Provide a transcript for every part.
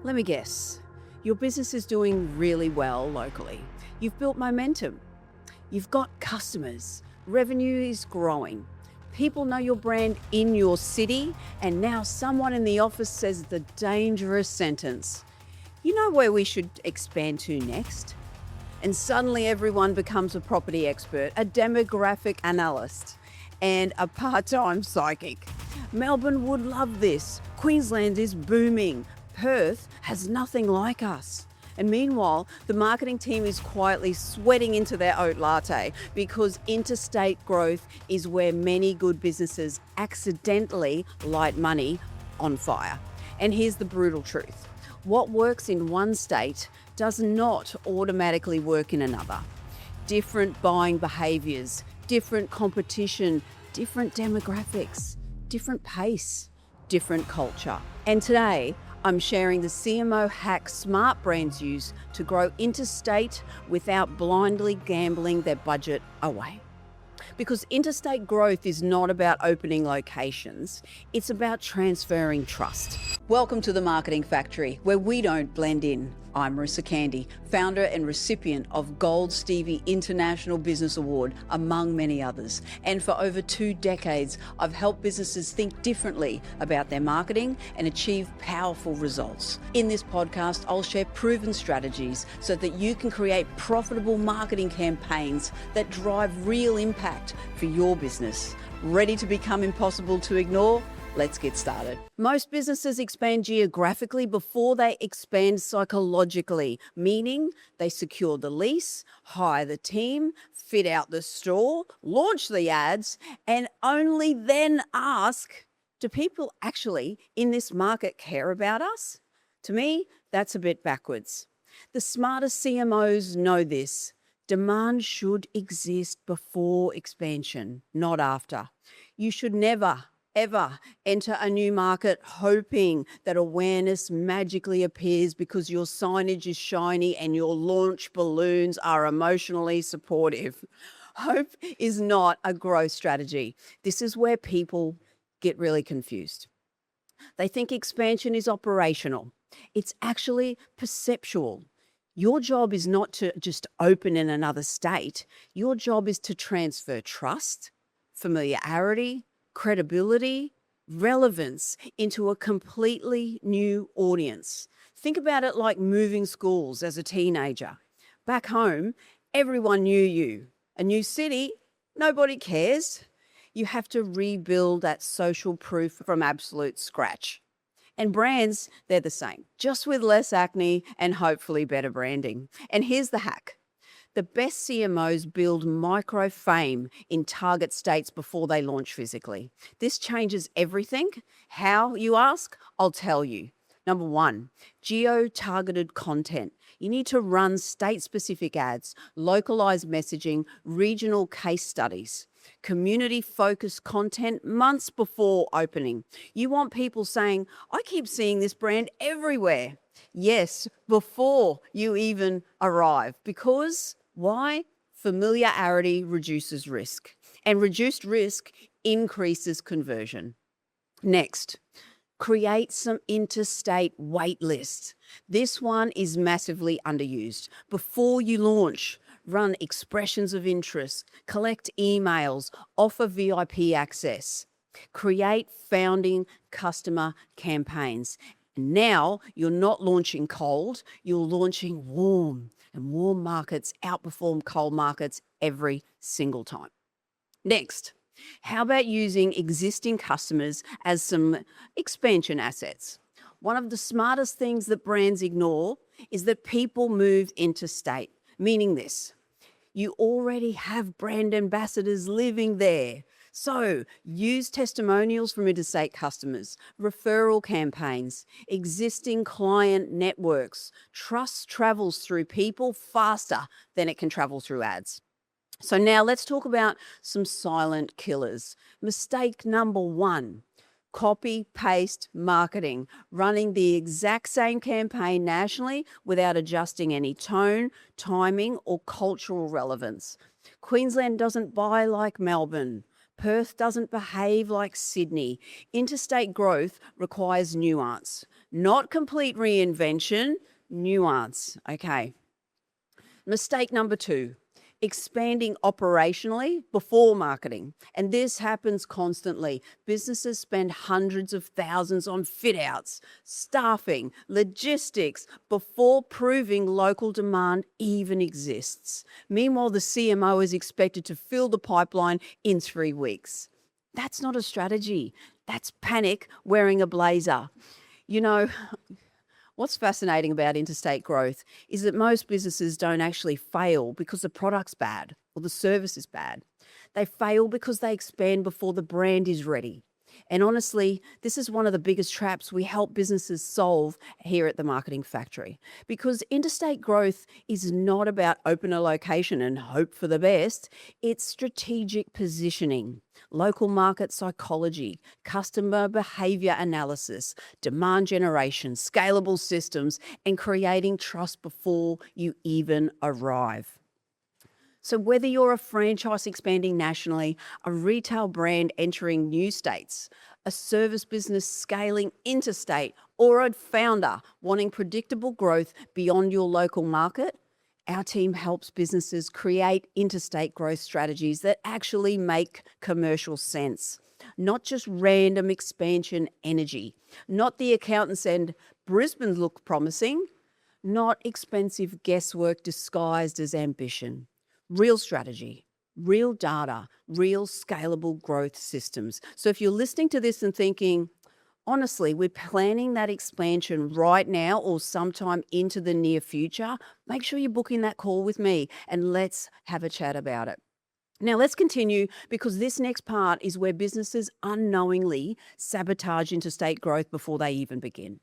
Let me guess. Your business is doing really well locally. You've built momentum. You've got customers. Revenue is growing. People know your brand in your city, and now someone in the office says the dangerous sentence. You know where we should expand to next? And suddenly everyone becomes a property expert, a demographic analyst, and a part-time psychic. Melbourne would love this. Queensland is booming. Perth has nothing like us. And meanwhile, the marketing team is quietly sweating into their oat latte because interstate growth is where many good businesses accidentally light money on fire. And here's the brutal truth. What works in one state does not automatically work in another. Different buying behaviours, different competition, different demographics, different pace, different culture. And today, I'm sharing the CMO hack smart brands use to grow interstate without blindly gambling their budget away. Because interstate growth is not about opening locations, it's about transferring trust. Welcome to the Marketing Factory, where we don't blend in. I'm Marissa Candy, founder and recipient of Gold Stevie International Business Award, among many others. And for over 2 decades, I've helped businesses think differently about their marketing and achieve powerful results. In this podcast, I'll share proven strategies so that you can create profitable marketing campaigns that drive real impact for your business. Ready to become impossible to ignore? Let's get started. Most businesses expand geographically before they expand psychologically, meaning they secure the lease, hire the team, fit out the store, launch the ads, and only then ask, do people actually in this market care about us? To me, that's a bit backwards. The smartest CMOs know this. Demand should exist before expansion, not after. You should never ever enter a new market hoping that awareness magically appears because your signage is shiny and your launch balloons are emotionally supportive. Hope is not a growth strategy. This is where people get really confused. They think expansion is operational. It's actually perceptual. Your job is not to just open in another state. Your job is to transfer trust, familiarity, credibility, relevance into a completely new audience. Think about it like moving schools as a teenager. Back home, everyone knew you. A new city, nobody cares. You have to rebuild that social proof from absolute scratch. And brands, they're the same, just with less acne and hopefully better branding. And here's the hack. The best CMOs build micro fame in target states before they launch physically. This changes everything. How, you ask? I'll tell you. Number 1, geo-targeted content. You need to run state-specific ads, localized messaging, regional case studies, community-focused content months before opening. You want people saying, I keep seeing this brand everywhere. Yes, before you even arrive. Because why? Familiarity reduces risk, and reduced risk increases conversion. Next, create some interstate waitlists. This one is massively underused. Before you launch, run expressions of interest, collect emails, offer VIP access, create founding customer campaigns. Now you're not launching cold, you're launching warm, and warm markets outperform cold markets every single time. Next, how about using existing customers as some expansion assets? One of the smartest things that brands ignore is that people move interstate, meaning this. You already have brand ambassadors living there. So use testimonials from interstate customers, referral campaigns, existing client networks. Trust travels through people faster than it can travel through ads. So now let's talk about some silent killers. Mistake number 1, copy, paste marketing, running the exact same campaign nationally without adjusting any tone, timing, or cultural relevance. Queensland doesn't buy like Melbourne. Perth doesn't behave like Sydney. Interstate growth requires nuance. Not complete reinvention, nuance. Okay. Mistake number 2, expanding operationally before marketing. And this happens constantly. Businesses spend hundreds of thousands on fit outs, staffing, logistics before proving local demand even exists. Meanwhile, the CMO is expected to fill the pipeline in 3 weeks. That's not a strategy. That's panic wearing a blazer. You know, what's fascinating about interstate growth is that most businesses don't actually fail because the product's bad or the service is bad. They fail because they expand before the brand is ready. And honestly, this is one of the biggest traps we help businesses solve here at the Marketing Factory. Because interstate growth is not about open a location and hope for the best, it's strategic positioning, local market psychology, customer behavior analysis, demand generation, scalable systems, and creating trust before you even arrive. So whether you're a franchise expanding nationally, a retail brand entering new states, a service business scaling interstate, or a founder wanting predictable growth beyond your local market, our team helps businesses create interstate growth strategies that actually make commercial sense. Not just random expansion energy, not the accountants said Brisbane look promising, not expensive guesswork disguised as ambition. Real strategy, real data, real scalable growth systems. So if you're listening to this and thinking, honestly, we're planning that expansion right now or sometime into the near future, make sure you're booking that call with me and let's have a chat about it. Now, let's continue because this next part is where businesses unknowingly sabotage interstate growth before they even begin.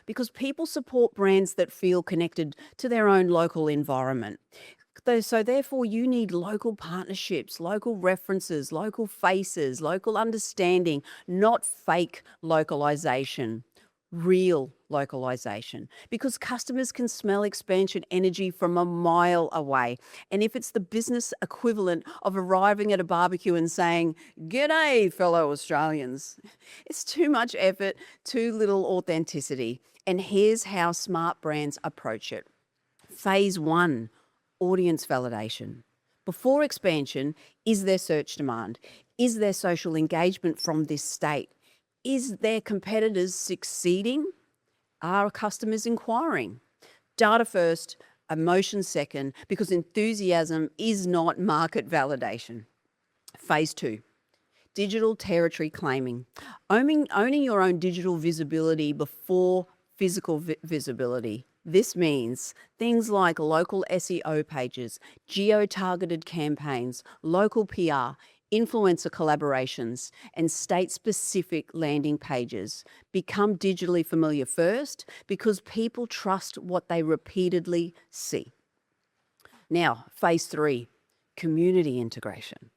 Because people support brands that feel connected to their own local environment. So therefore, you need local partnerships, local references, local faces, local understanding, not fake localization, real localization. Because customers can smell expansion energy from a mile away. And if it's the business equivalent of arriving at a barbecue and saying, "G'day, fellow Australians," it's too much effort, too little authenticity. And here's how smart brands approach it. Phase 1. Audience validation. Before expansion, is there search demand? Is there social engagement from this state? Is their competitors succeeding? Are customers inquiring? Data first, emotion second, because enthusiasm is not market validation. Phase 2. Digital territory claiming. Owning your own digital visibility before physical visibility. This means things like local SEO pages, geo-targeted campaigns, local PR, influencer collaborations, and state-specific landing pages become digitally familiar first because people trust what they repeatedly see. Now, phase 3, community integration.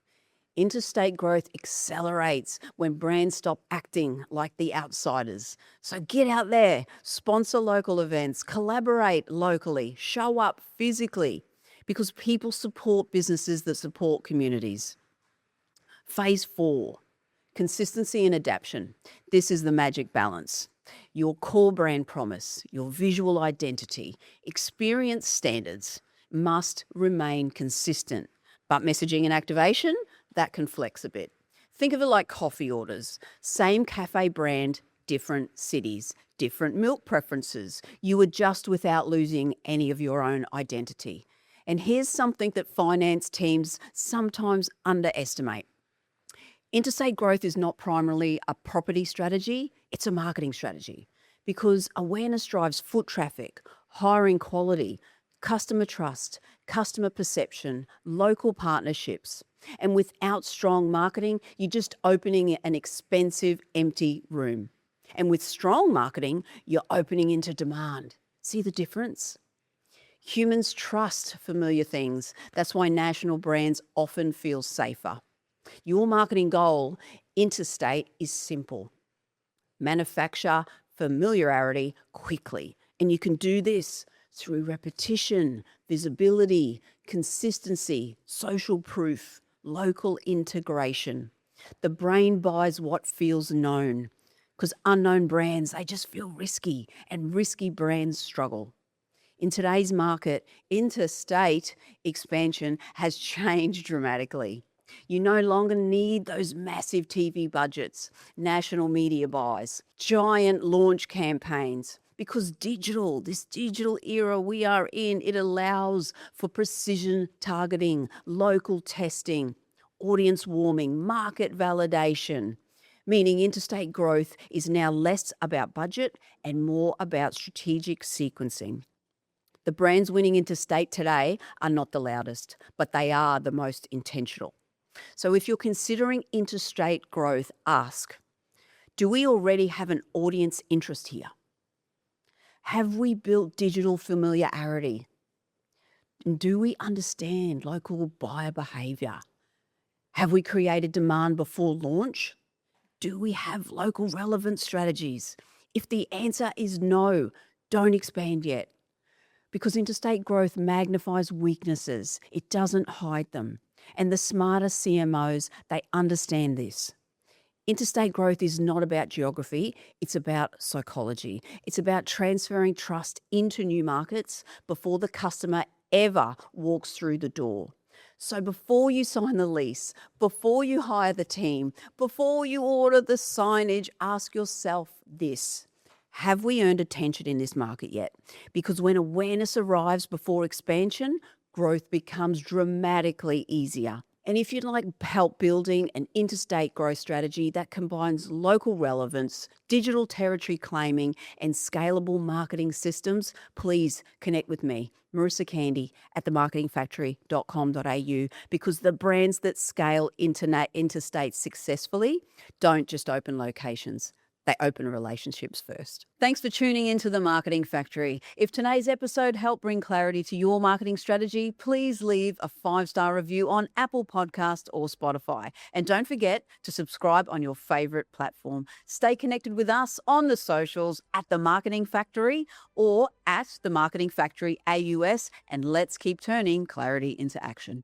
Interstate growth accelerates when brands stop acting like the outsiders. So get out there, sponsor local events, collaborate locally, show up physically, because people support businesses that support communities. Phase 4, consistency and adaptation. This is the magic balance. Your core brand promise, your visual identity, experience standards must remain consistent. But messaging and activation, that can flex a bit. Think of it like coffee orders. Same cafe brand, different cities, different milk preferences. You adjust without losing any of your own identity. And here's something that finance teams sometimes underestimate. Interstate growth is not primarily a property strategy, it's a marketing strategy because awareness drives foot traffic, hiring quality, customer trust, customer perception, local partnerships. And without strong marketing, you're just opening an expensive, empty room. And with strong marketing, you're opening into demand. See the difference? Humans trust familiar things. That's why national brands often feel safer. Your marketing goal, interstate, is simple. Manufacture familiarity quickly. And you can do this through repetition, visibility, consistency, social proof, local integration. The brain buys what feels known. because unknown brands, they just feel risky, and risky brands struggle. In today's market, interstate expansion has changed dramatically. You no longer need those massive TV budgets, national media buys, giant launch campaigns, because this digital era we are in, it allows for precision targeting, local testing, audience warming, market validation, meaning interstate growth is now less about budget and more about strategic sequencing. The brands winning interstate today are not the loudest, but they are the most intentional. So if you're considering interstate growth, ask, do we already have an audience interest here? Have we built digital familiarity? And do we understand local buyer behaviour? Have we created demand before launch? Do we have local relevance strategies? If the answer is no, don't expand yet. Because interstate growth magnifies weaknesses, it doesn't hide them. And the smarter CMOs, they understand this. Interstate growth is not about geography, it's about psychology. It's about transferring trust into new markets before the customer ever walks through the door. So before you sign the lease, before you hire the team, before you order the signage, ask yourself this. Have we earned attention in this market yet? Because when awareness arrives before expansion, growth becomes dramatically easier. And if you'd like help building an interstate growth strategy that combines local relevance, digital territory claiming, and scalable marketing systems, please connect with me, Marissa Candy, at themarketingfactory.com.au, because the brands that scale interstate successfully don't just open locations. They open relationships first. Thanks for tuning into The Marketing Factory. If today's episode helped bring clarity to your marketing strategy, please leave a 5-star review on Apple Podcasts or Spotify. And don't forget to subscribe on your favorite platform. Stay connected with us on the socials at The Marketing Factory or at The Marketing Factory AUS, and let's keep turning clarity into action.